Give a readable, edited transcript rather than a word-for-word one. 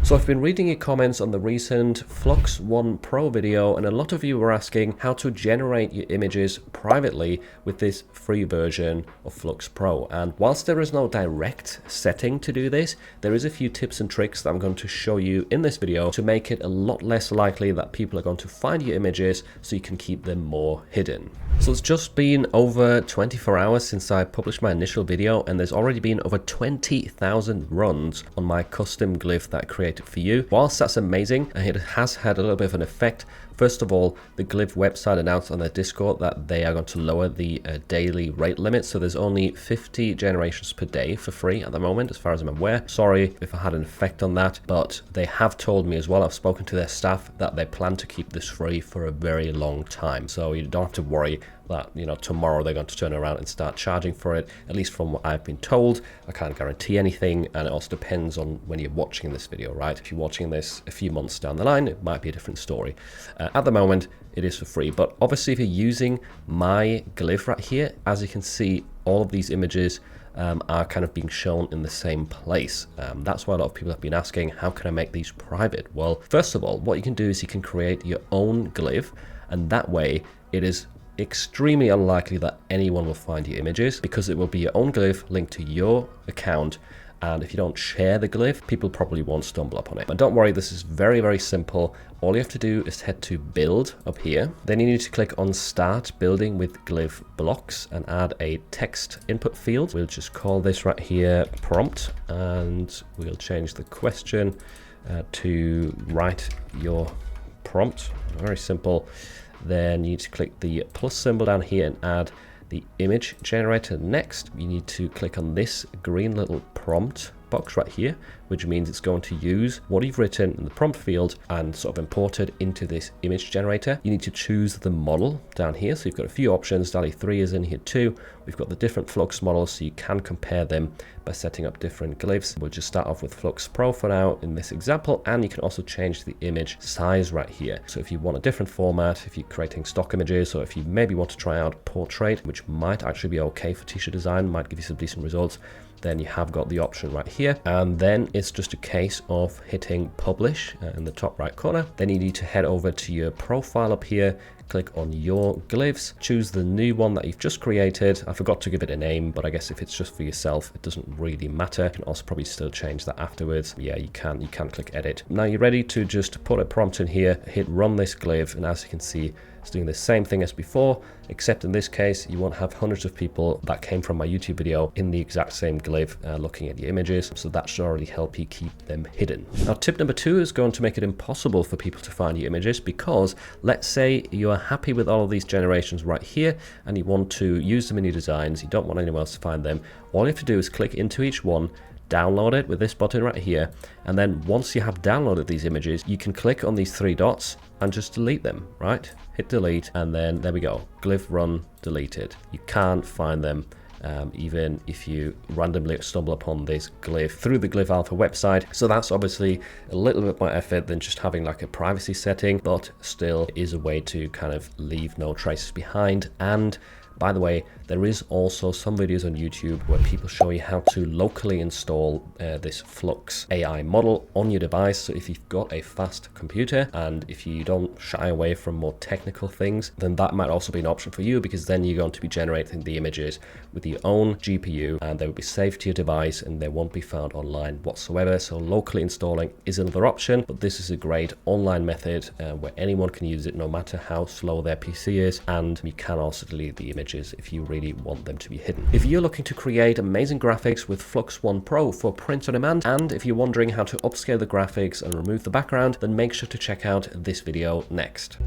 So I've been reading your comments on the recent FLUX.1 Pro video, and a lot of you were asking how to generate your images privately with this free version of FLUX Pro. And whilst there is no direct setting to do this, there is a few tips and tricks that I'm going to show you in this video to make it a lot less likely that people are going to find your images so you can keep them more hidden. So it's just been over 24 hours since I published my initial video, and there's already been over 20,000 runs on my custom glyph that I created for you. Whilst that's amazing, it has had a little bit of an effect. First of all, the Glif website announced on their Discord that they are going to lower the daily rate limit. So there's only 50 generations per day for free at the moment, as far as I'm aware. Sorry if I had an effect on that, but they have told me as well, I've spoken to their staff, that they plan to keep this free for a very long time. So you don't have to worry that, you know, tomorrow they're going to turn around and start charging for it. At least from what I've been told. I can't guarantee anything, and it also depends on when you're watching this video, right? If you're watching this a few months down the line, it might be a different story. At the moment, it is for free, but obviously if you're using my glyph right here, as you can see, all of these images are kind of being shown in the same place. That's why a lot of people have been asking, how can I make these private? Well, first of all, what you can do is you can create your own glyph, and that way it is extremely unlikely that anyone will find your images, because it will be your own glyph linked to your account. And if you don't share the glyph, people probably won't stumble upon it. But don't worry, this is very, very simple. All you have to do is head to build up here. Then you need to click on start building with glyph blocks and add a text input field. We'll just call this right here prompt, and we'll change the question to write your prompt. Very simple. Then you need to click the plus symbol down here and add the image generator. Next, you need to click on this green little prompt box right here, which means it's going to use what you've written in the prompt field and sort of import it into this image generator. You need to choose the model down here. So you've got a few options. DALL-E 3 is in here too. We've got the different Flux models, so you can compare them by setting up different glyphs. We'll just start off with Flux Pro for now in this example, and you can also change the image size right here. So if you want a different format, if you're creating stock images, or if you maybe want to try out portrait, which might actually be okay for t-shirt design, might give you some decent results, then you have got the option right here. And then it's just a case of hitting publish in the top right corner. Then you need to head over to your profile up here, click on your glyphs, choose the new one that you've just created. I forgot to give it a name, but I guess if it's just for yourself, it doesn't really matter. You can also probably still change that afterwards. Yeah, you can click edit. Now you're ready to just put a prompt in here, hit run this glyph, and as you can see, it's doing the same thing as before, except in this case, you won't have hundreds of people that came from my YouTube video in the exact same glyph looking at the images. So that should already help you keep them hidden. Now, tip number 2 is going to make it impossible for people to find your images, because let's say you are happy with all of these generations right here and you want to use them in your designs. You don't want anyone else to find them. All you have to do is click into each one, download it with this button right here, and then once you have downloaded these images, you can click on these 3 dots and just delete them, right? Hit delete, and then there we go, glyph run deleted. You can't find them even if you randomly stumble upon this glyph through the Glif Alpha website. So that's obviously a little bit more effort than just having like a privacy setting, but still is a way to kind of leave no traces behind. And by the way, there is also some videos on YouTube where people show you how to locally install this Flux AI model on your device. So if you've got a fast computer and if you don't shy away from more technical things, then that might also be an option for you, because then you're going to be generating the images with your own GPU and they will be saved to your device and they won't be found online whatsoever. So locally installing is another option, but this is a great online method where anyone can use it no matter how slow their PC is, and you can also delete the images if you really want them to be hidden. If you're looking to create amazing graphics with FLUX.1 Pro for print on demand, and if you're wondering how to upscale the graphics and remove the background, then make sure to check out this video next.